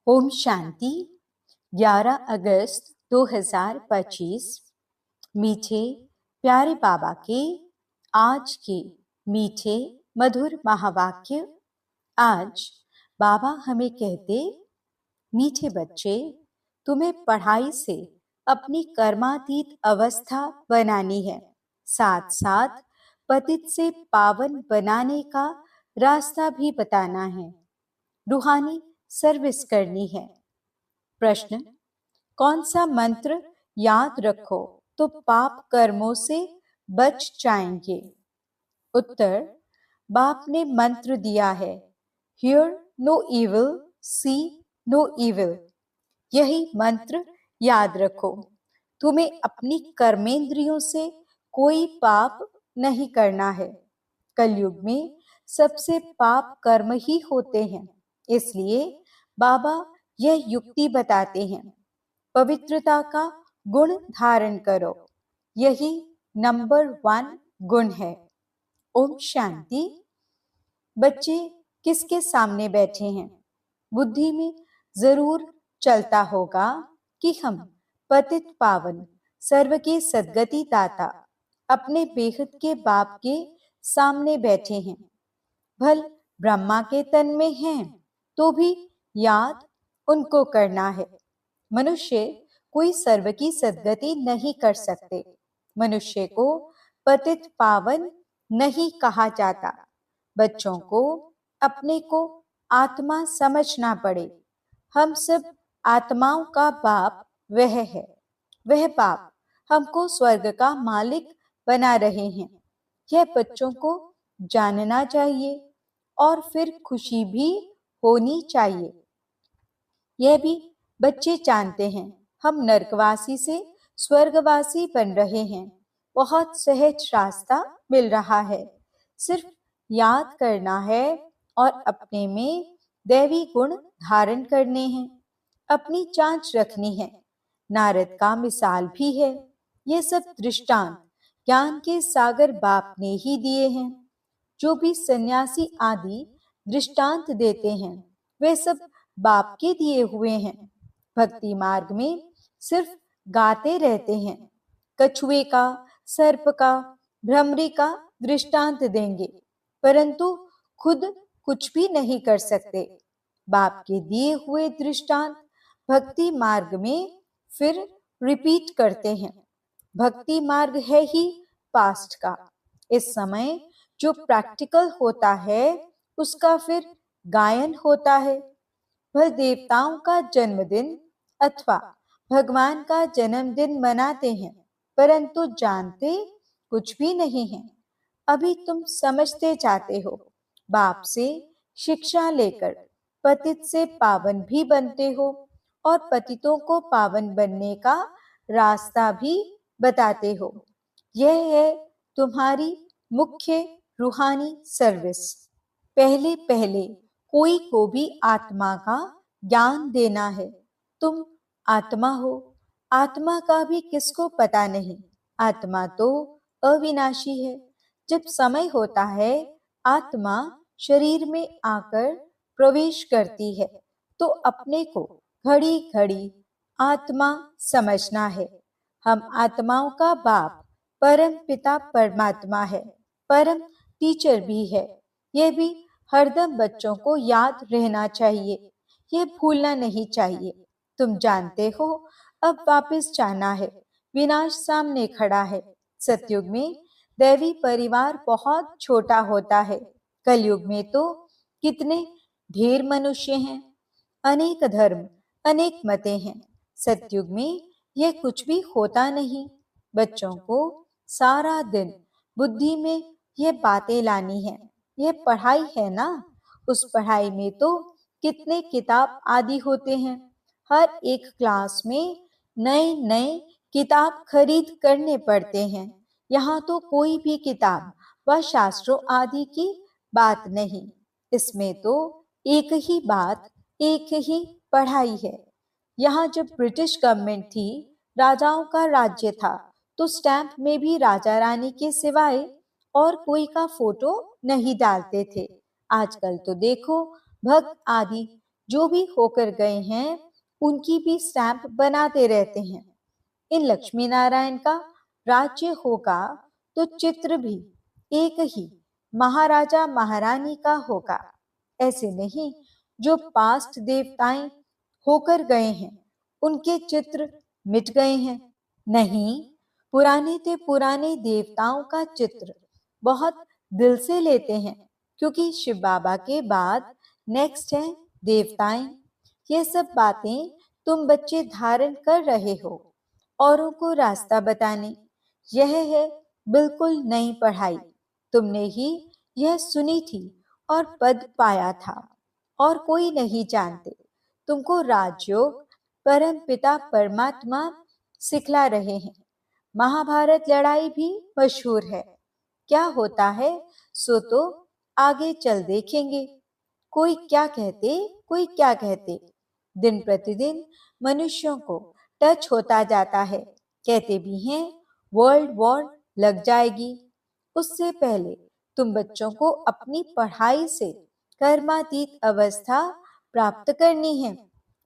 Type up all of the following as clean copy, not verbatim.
ओम शांति। 11 अगस्त 2025 मीठे प्यारे बाबा के आज के मीठे मधुर महावाक्य। आज बाबा हमें कहते, मीठे बच्चे, तुम्हें पढ़ाई से अपनी कर्मातीत अवस्था बनानी है, साथ साथ पतित से पावन बनाने का रास्ता भी बताना है, रूहानी सर्विस करनी है। प्रश्न, कौन सा मंत्र याद रखो तो पाप कर्मों से बच जाएंगे? उत्तर, बाप ने मंत्र दिया है, hear no evil, see no evil. यही मंत्र याद रखो। तुम्हें अपनी कर्मेंद्रियों से कोई पाप नहीं करना है। कलयुग में सबसे पाप कर्म ही होते हैं, इसलिए बाबा यह युक्ति बताते हैं, पवित्रता का गुण धारण करो। यही नंबर 1 गुण है। ओम शांति। बच्चे किसके सामने बैठे हैं? बुद्धि में जरूर चलता होगा कि हम पतित पावन सर्व के सद्गति दाता अपने बेहद के बाप के सामने बैठे हैं। भल ब्रह्मा के तन में हैं तो भी याद उनको करना है। मनुष्य कोई सर्व की सद्गति नहीं कर सकते। मनुष्य को पतित पावन नहीं कहा जाता। बच्चों को अपने को आत्मा समझना पड़े। हम सब आत्माओं का बाप वह है। वह बाप हमको स्वर्ग का मालिक बना रहे हैं। यह बच्चों को जानना चाहिए और फिर खुशी भी होनी चाहिए। यह भी बच्चे जानते हैं, हम नरकवासी से स्वर्गवासी बन रहे हैं। बहुत सहज रास्ता मिल रहा है। सिर्फ याद करना है और अपने में दैवी गुण धारण करने हैं। अपनी जांच रखनी है। नारद का मिसाल भी है। ये सब दृष्टांत ज्ञान के सागर बाप ने ही दिए हैं। जो भी सन्यासी आदि दृष्टांत देते हैं, वे सब बाप के दिए हुए हैं। भक्ति मार्ग में सिर्फ गाते रहते हैं। कछुए का, सर्प का, भ्रमरी का दृष्टांत देंगे, परंतु खुद कुछ भी नहीं कर सकते। बाप के दिए हुए दृष्टांत भक्ति मार्ग में फिर रिपीट करते हैं। भक्ति मार्ग है ही पास्ट का। इस समय जो प्रैक्टिकल होता है उसका फिर गायन होता है। वह देवताओं का जन्मदिन अथवा भगवान का जन्मदिन मनाते हैं, परंतु जानते कुछ भी नहीं है। अभी तुम समझते जाते हो। बाप से शिक्षा लेकर पतित से पावन भी बनते हो और पतितों को पावन बनने का रास्ता भी बताते हो। यह है तुम्हारी मुख्य रूहानी सर्विस। पहले पहले कोई को भी आत्मा का ज्ञान देना है। तुम आत्मा हो। आत्मा का भी किसको पता नहीं। आत्मा तो अविनाशी है। जब समय होता है, आत्मा शरीर में आकर प्रवेश करती है तो अपने को घड़ी घड़ी आत्मा समझना है। हम आत्माओं का बाप परम पिता परमात्मा है, परम टीचर भी है। यह भी हरदम बच्चों को याद रहना चाहिए। यह भूलना नहीं चाहिए। तुम जानते हो, अब वापस जाना है। विनाश सामने खड़ा है। सतयुग में दैवी परिवार बहुत छोटा होता है। कलयुग में तो कितने ढेर मनुष्य हैं। अनेक धर्म, अनेक मतें हैं। सतयुग में यह कुछ भी होता नहीं। बच्चों को सारा दिन बुद्धि में यह बातें लानी है। यह पढ़ाई है ना, उस पढ़ाई में तो कितने किताब आदि होते हैं। हर एक क्लास में नए नए किताब खरीद करने पड़ते हैं। यहाँ तो कोई भी किताब व शास्त्रों आदि की बात नहीं। इसमें तो एक ही बात, एक ही पढ़ाई है। यहाँ जब ब्रिटिश गवर्नमेंट थी, राजाओं का राज्य था, तो स्टैंप में भी राजा रानी के सिवाय और कोई का फोटो नहीं डालते थे। आजकल तो देखो, भक्त आदि जो भी होकर गए हैं उनकी भी स्टैंप बनाते रहते हैं। इन लक्ष्मी नारायण का राज्य होगा तो चित्र भी एक ही महाराजा महारानी का होगा। ऐसे नहीं जो पास्ट देवताएं होकर गए हैं उनके चित्र मिट गए हैं। नहीं, पुराने ते पुराने देवताओं का चित्र बहुत दिल से लेते हैं, क्योंकि शिव बाबा के बाद नेक्स्ट है देवताएं। ये सब बातें तुम बच्चे धारण कर रहे हो औरों को रास्ता बताने। यह है बिल्कुल नई पढ़ाई। तुमने ही यह सुनी थी और पद पाया था, और कोई नहीं जानते। तुमको राजयोग परम पिता परमात्मा सिखला रहे हैं। महाभारत लड़ाई भी मशहूर है। क्या होता है सो तो आगे चल देखेंगे। कोई क्या कहते, कोई क्या कहते। दिन प्रतिदिन मनुष्यों को टच होता जाता है। कहते भी हैं वर्ल्ड वॉर लग जाएगी। उससे पहले तुम बच्चों को अपनी पढ़ाई से कर्मातीत अवस्था प्राप्त करनी है।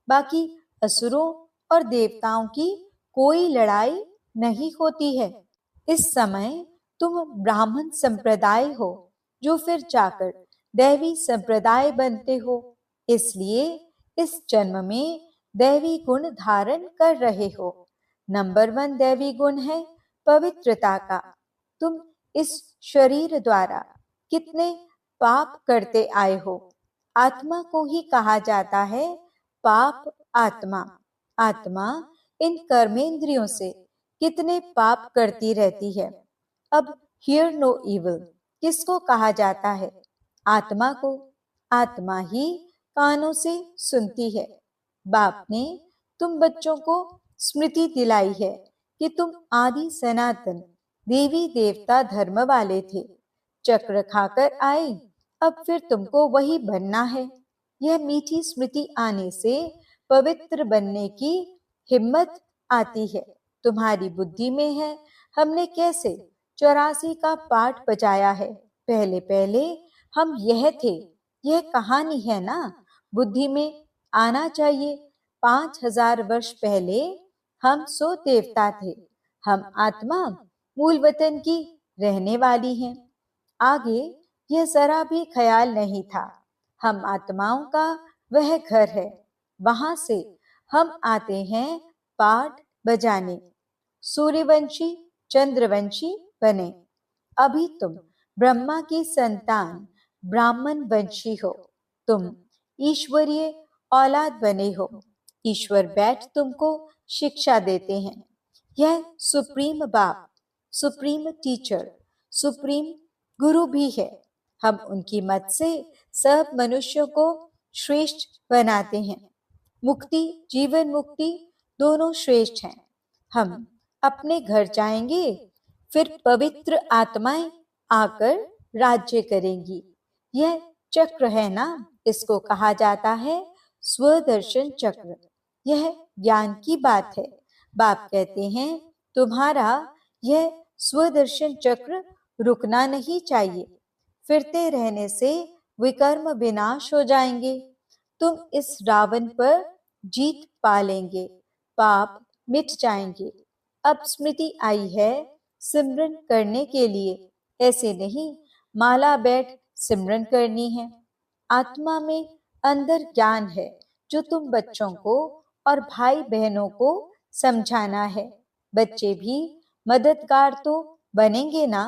बाकी असुरों और देवताओं की कोई लड़ाई नहीं होती है। इस समय तुम ब्राह्मण संप्रदाय हो, जो फिर जाकर दैवी संप्रदाय बनते हो। इसलिए इस जन्म में दैवी गुण धारण कर रहे हो। नंबर 1 दैवी गुण है पवित्रता का। तुम इस शरीर द्वारा कितने पाप करते आए हो। आत्मा को ही कहा जाता है पाप आत्मा। आत्मा इन कर्मेंद्रियों से कितने पाप करती रहती है। अब हियर नो इविल किसको कहा जाता है? आत्मा को। आत्मा ही कानों से सुनती है। बाप ने तुम बच्चों को स्मृति दिलाई है कि तुम आदि सनातन देवी देवता धर्म वाले थे। चक्र खाकर आए, अब फिर तुमको वही बनना है। यह मीठी स्मृति आने से पवित्र बनने की हिम्मत आती है। तुम्हारी बुद्धि में है हमने कैसे 84 का पाठ बजाया है। पहले पहले हम यह थे। यह कहानी है ना, बुद्धि में आना चाहिए। 5000 वर्ष पहले हम सो देवता थे। हम आत्मा मूल वतन की रहने वाली हैं। आगे यह जरा भी ख्याल नहीं था। हम आत्माओं का वह घर है, वहां से हम आते हैं पाठ बजाने। सूर्यवंशी चंद्रवंशी बने। अभी तुम ब्रह्मा की संतान ब्राह्मण वंशी हो। तुम ईश्वरीय औलाद बने हो। ईश्वर बैठ तुमको शिक्षा देते हैं। यह सुप्रीम बाप, सुप्रीम टीचर, सुप्रीम गुरु भी है। हम उनकी मत से सब मनुष्यों को श्रेष्ठ बनाते हैं। मुक्ति, जीवन मुक्ति दोनों श्रेष्ठ हैं। हम अपने घर जाएंगे, फिर पवित्र आत्माएं आकर राज्य करेंगी। यह चक्र है ना, इसको कहा जाता है स्वदर्शन चक्र। यह ज्ञान की बात है। बाप कहते हैं तुम्हारा यह स्वदर्शन चक्र रुकना नहीं चाहिए। फिरते रहने से विकर्म विनाश हो जाएंगे। तुम इस रावण पर जीत पा लेंगे, पाप मिट जाएंगे। अब स्मृति आई है सिमरन करने के लिए। ऐसे नहीं माला बैठ सिमरन करनी है। आत्मा में अंदर ज्ञान है जो तुम बच्चों को और भाई बहनों को समझाना है। बच्चे भी मददगार तो बनेंगे ना।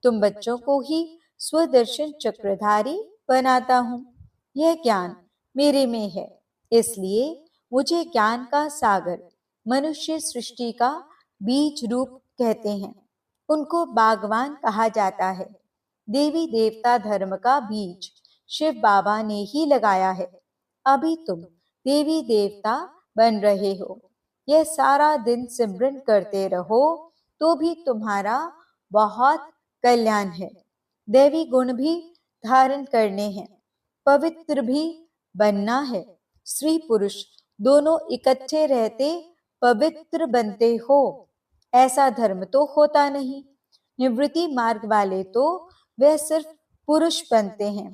तुम बच्चों को ही स्वदर्शन चक्रधारी बनाता हूँ। यह ज्ञान मेरे में है, इसलिए मुझे ज्ञान का सागर मनुष्य सृष्टि का बीज रूप कहते हैं। उनको बागवान कहा जाता है। देवी देवता धर्म का बीज शिव बाबा ने ही लगाया है। अभी तुम देवी देवता बन रहे हो। यह सारा दिन सिमरन करते रहो तो भी तुम्हारा बहुत कल्याण है। देवी गुण भी धारण करने हैं, पवित्र भी बनना है। स्त्री पुरुष दोनों इकट्ठे रहते पवित्र बनते हो। ऐसा धर्म तो होता नहीं। निवृत्ति मार्ग वाले तो वे सिर्फ पुरुष बनते हैं।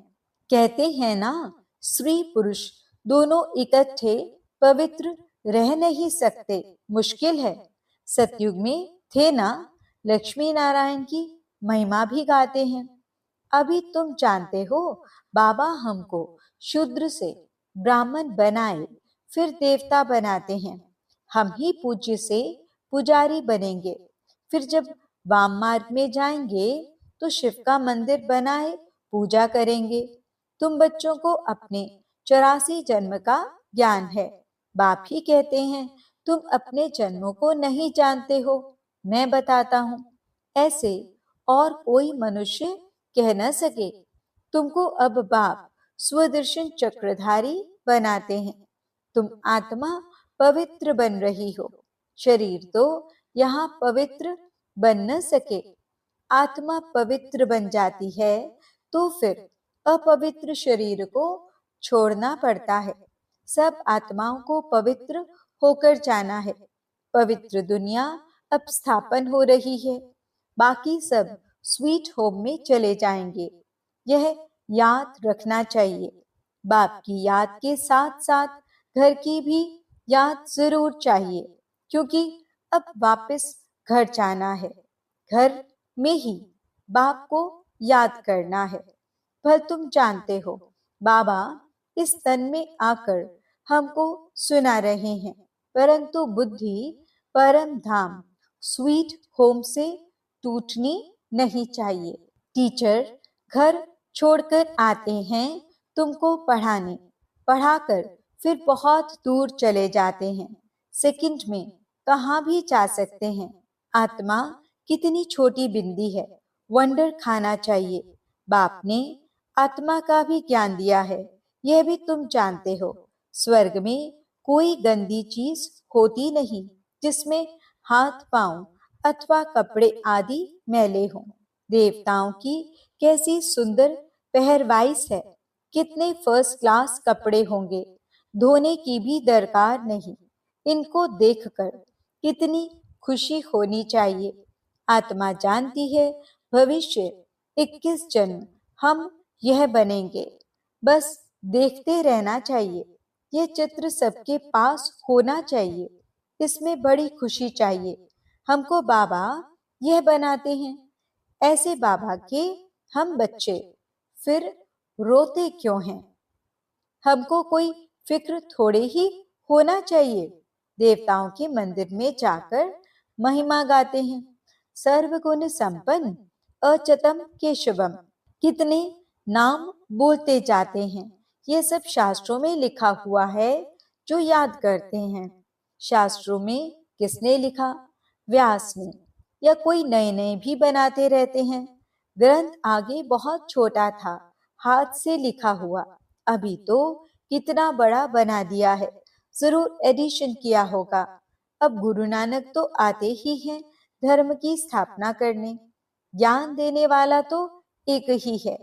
कहते हैं ना स्त्री पुरुष दोनों इकट्ठे पवित्र रह नहीं सकते, मुश्किल है। सतयुग में थे ना, लक्ष्मी नारायण की महिमा भी गाते हैं। अभी तुम जानते हो, बाबा हमको शूद्र से ब्राह्मण बनाए, फिर देवता बनाते हैं। हम ही पूज्य से पुजारी बनेंगे। फिर जब वाम मार्ग में जाएंगे तो शिव का मंदिर बनाए पूजा करेंगे। तुम बच्चों को अपने 84 जन्म का ज्ञान है। बाप ही कहते हैं तुम अपने जन्मों को नहीं जानते हो, मैं बताता हूँ। ऐसे और कोई मनुष्य कह न सके। तुमको अब बाप स्वदर्शन चक्रधारी बनाते हैं। तुम आत्मा पवित्र बन रही हो, शरीर तो यहाँ पवित्र बन न सके। आत्मा पवित्र बन जाती है तो फिर अपवित्र शरीर को छोड़ना पड़ता है। सब आत्माओं को पवित्र होकर जाना है। पवित्र दुनिया अब स्थापन हो रही है, बाकी सब स्वीट होम में चले जाएंगे। यह याद रखना चाहिए। बाप की याद के साथ साथ घर की भी याद जरूर चाहिए, क्योंकि अब वापस घर जाना है। घर में ही बाप को याद करना है। पर तुम जानते हो, बाबा इस तन में आकर हमको सुना रहे हैं, परंतु बुद्धि परम धाम स्वीट होम से टूटनी नहीं चाहिए। टीचर घर छोड़कर आते हैं तुमको पढ़ाने, पढ़ाकर फिर बहुत दूर चले जाते हैं। सेकंड में कहाँ भी जा सकते हैं। आत्मा कितनी छोटी बिंदी है, वंडर खाना चाहिए। बाप ने आत्मा का भी ज्ञान दिया है, यह भी तुम जानते हो। स्वर्ग में कोई गंदी चीज होती नहीं जिसमें हाथ पांव अथवा कपड़े आदि मैले हों। देवताओं की कैसी सुंदर पहरवाइश है, कितने फर्स्ट क्लास कपड़े होंगे, धोने की भी दरकार नहीं। इनको देखकर कितनी खुशी होनी चाहिए। आत्मा जानती है भविष्य 21 जन्म हम यह बनेंगे, बस देखते रहना चाहिए। यह चित्र सबके पास होना चाहिए, इसमें बड़ी खुशी चाहिए। हमको बाबा यह बनाते हैं, ऐसे बाबा के हम बच्चे, फिर रोते क्यों हैं? हमको कोई फिक्र थोड़े ही होना चाहिए। देवताओं के मंदिर में जाकर महिमा गाते हैं, सर्वगुण संपन्न अच्युतम केशवम। कितने नाम बोलते जाते हैं। ये सब शास्त्रों में लिखा हुआ है, जो याद करते हैं। शास्त्रों में किसने लिखा? व्यास ने। या कोई नए नए भी बनाते रहते हैं। ग्रंथ आगे बहुत छोटा था, हाथ से लिखा हुआ। अभी तो कितना बड़ा बना दिया है, जरूर एडिशन किया होगा। अब गुरु नानक तो आते ही हैं धर्म की स्थापना करने। ज्ञान देने वाला तो एक ही है।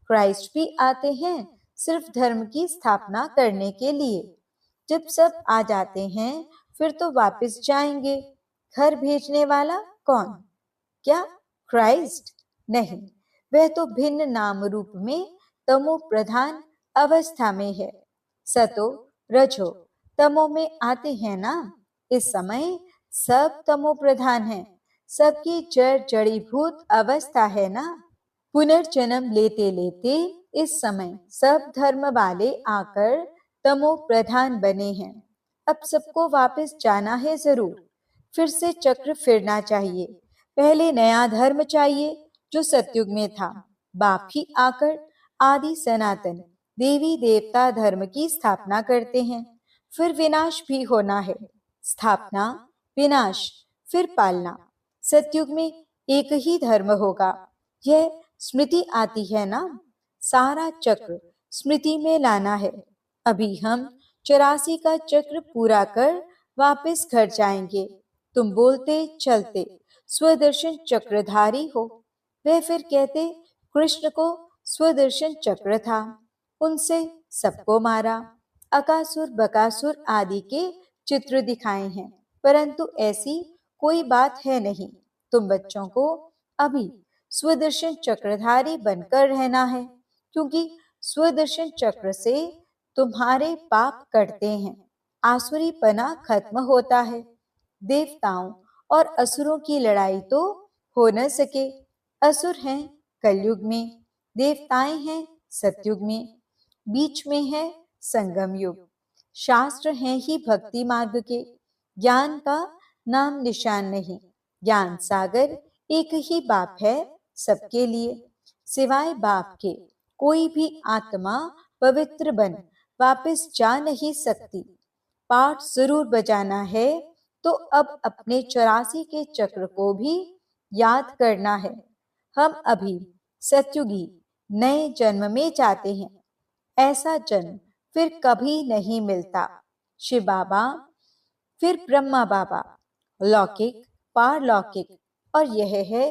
क्राइस्ट भी आते हैं सिर्फ धर्म की स्थापना करने के लिए। जब सब आ जाते हैं फिर तो वापस जाएंगे। घर भेजने वाला कौन? क्या क्राइस्ट? नहीं, वह तो भिन्न नाम रूप में तमो प्रधान अवस्था में है। सतो रजो तमो में आते हैं ना। इस समय सब तमो प्रधान है, सबकी जड़ जड़ीभूत अवस्था है ना। पुनर्जन्म लेते लेते इस समय सब धर्म वाले आकर तमो प्रधान बने हैं। अब सबको वापस जाना है जरूर, फिर से चक्र फिरना चाहिए। पहले नया धर्म चाहिए जो सतयुग में था। बाप ही आकर आदि सनातन देवी देवता धर्म की स्थापना करते हैं। फिर विनाश भी होना है। स्थापना, विनाश, फिर पालना। सतयुग में एक ही धर्म होगा। यह स्मृति आती है ना, सारा चक्र स्मृति में लाना है। अभी हम 84 का चक्र पूरा कर वापस घर जाएंगे। तुम बोलते चलते स्वदर्शन चक्रधारी हो। वे फिर कहते कृष्ण को स्वदर्शन चक्र था, उनसे सबको मारा। अकासुर बकासुर आदि के चित्र दिखाए हैं, परंतु ऐसी कोई बात है नहीं। तुम बच्चों को अभी स्वदर्शन चक्रधारी बनकर रहना है, क्योंकि स्वदर्शन चक्र से तुम्हारे पाप कटते हैं, आसुरी पना खत्म होता है। देवताओं और असुरों की लड़ाई तो हो न सके। असुर हैं कलयुग में, देवताएं हैं सतयुग में, बीच में है संगम युग। शास्त्र हैं ही भक्ति मार्ग के, ज्ञान का नाम निशान नहीं। ज्ञान सागर एक ही बाप है सबके लिए। सिवाय बाप के कोई भी आत्मा पवित्र बन वापस जा नहीं सकती। पाठ जरूर बजाना है तो अब अपने 84 के चक्र को भी याद करना है। हम अभी सतयुगी नए जन्म में जाते हैं। ऐसा जन्म फिर कभी नहीं मिलता। शिव बाबा, फिर ब्रह्मा बाबा, लौकिक, पारलौकिक और यह है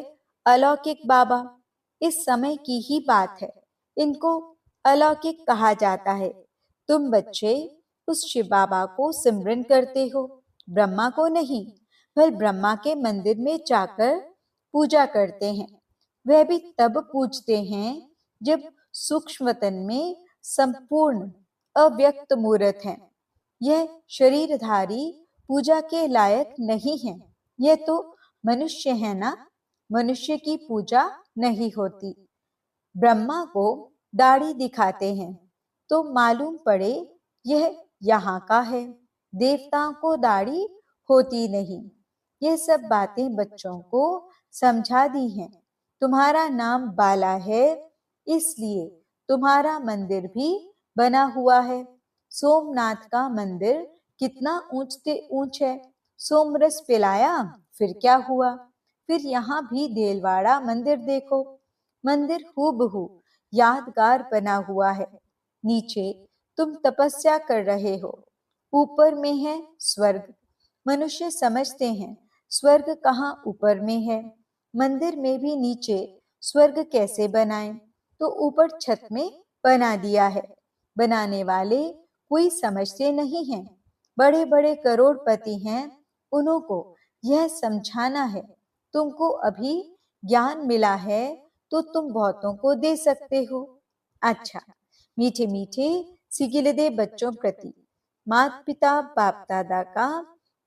अलौकिक बाबा। इस समय की ही बात है, इनको अलौकिक कहा जाता है। तुम बच्चे उस शिव बाबा को सिमरन करते हो, ब्रह्मा को नहीं। वह ब्रह्मा के मंदिर में जाकर पूजा करते हैं। वह भी तब पूजते हैं जब सूक्ष्म वतन में संपूर्ण अव्यक्त मूर्त है। यह शरीरधारी पूजा के लायक नहीं है। यह तो मनुष्य है ना, मनुष्य की पूजा नहीं होती। ब्रह्मा को दाढ़ी दिखाते हैं तो मालूम पड़े यह यहाँ का है। देवताओं को दाढ़ी होती नहीं। यह सब बातें बच्चों को समझा दी हैं। तुम्हारा नाम बाला है, इसलिए तुम्हारा मंदिर भी बना हुआ है। सोमनाथ का मंदिर कितना ऊंच से ऊंच है। सोमरस पिलाया फिर क्या हुआ। फिर यहाँ भी देलवाड़ा मंदिर देखो, मंदिर हूबहू यादगार बना हुआ है। नीचे तुम तपस्या कर रहे हो, ऊपर में है स्वर्ग। मनुष्य समझते हैं स्वर्ग कहाँ ऊपर में है। मंदिर में भी नीचे स्वर्ग कैसे बनाएं, तो ऊपर छत में बना दिया है। बनाने वाले कोई समझते नहीं हैं। बड़े बड़े करोड़पति हैं, उन्हों को यह समझाना है। तुमको अभी ज्ञान मिला है तो तुम बहुतों को दे सकते हो। अच्छा, मीठे मीठे सिगिलदे बच्चों प्रति माता पिता बाप दादा का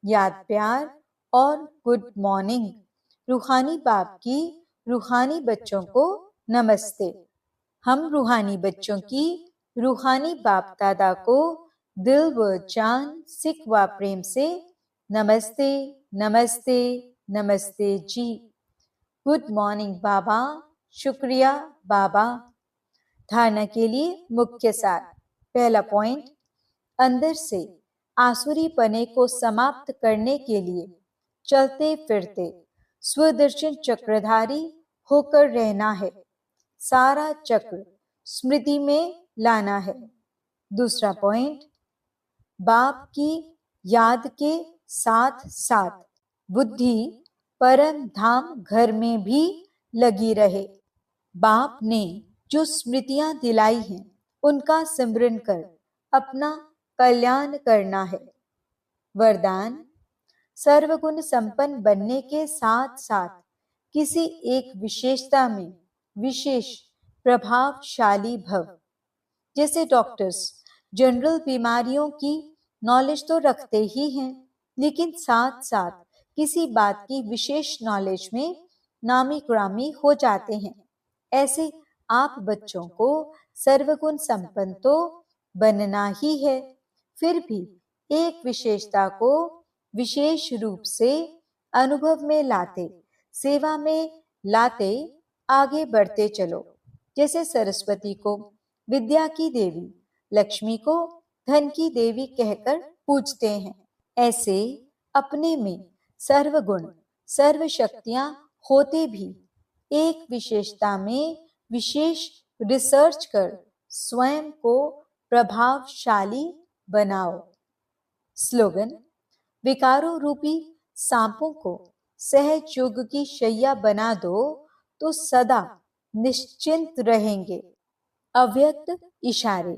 याद प्यार और गुड मॉर्निंग। रूहानी बाप की रूहानी बच्चों को नमस्ते। हम रूहानी बच्चों की रूहानी बाप दादा को दिल व जान सिख व प्रेम से नमस्ते नमस्ते नमस्ते जी। गुड मॉर्निंग बाबा, शुक्रिया बाबा। धारणा के लिए मुख्य सार। पहला पॉइंट, अंदर से आसुरी पने को समाप्त करने के लिए चलते फिरते स्वदर्शन चक्रधारी होकर रहना है। सारा चक्र स्मृति में लाना है। दूसरा पॉइंट, बाप की याद के साथ साथ बुद्धि परम धाम घर में भी लगी रहे। बाप ने जो स्मृतियां दिलाई हैं, उनका सिमरन कर अपना कल्याण करना है। वरदान, सर्वगुण संपन्न बनने के साथ साथ किसी एक विशेषता में विशेष प्रभावशाली भव। जैसे डॉक्टर्स जनरल बीमारियों की नॉलेज तो रखते ही हैं, लेकिन साथ साथ किसी बात की विशेष नॉलेज में नामी ग्रामी हो जाते हैं। ऐसे आप बच्चों को सर्वगुण संपन्न तो बनना ही है, फिर भी एक विशेषता को विशेष रूप से अनुभव में लाते, सेवा में लाते आगे बढ़ते चलो। जैसे सरस्वती को विद्या की देवी, लक्ष्मी को धन की देवी कहकर पूजते हैं, ऐसे अपने में सर्वगुण सर्व शक्तियां होते भी एक विशेषता में विशेष रिसर्च कर स्वयं को प्रभावशाली बनाओ। स्लोगन, विकारों रूपी सांपों को सहज योग की शैया बना दो तो सदा निश्चिंत रहेंगे। अव्यक्त इशारे,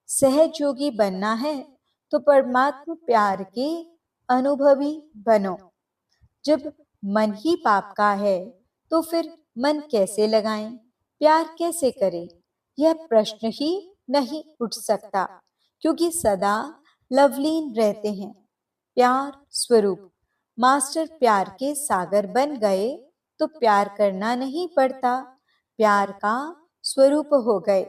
सहज योगी बनना है तो परमात्मा प्यार के अनुभवी बनो। जब मन ही पाप का है तो फिर मन कैसे लगाएं, प्यार कैसे करें, यह प्रश्न ही नहीं उठ सकता, क्योंकि सदा लवलीन रहते हैं। प्यार स्वरूप मास्टर प्यार के सागर बन गए तो प्यार करना नहीं पड़ता, प्यार का स्वरूप हो गए।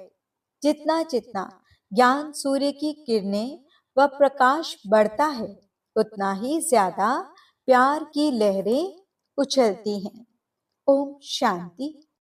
जितना जितना ज्ञान सूर्य की किरणें व प्रकाश बढ़ता है, उतना ही ज्यादा प्यार की लहरें उछलती हैं। ओम शांति।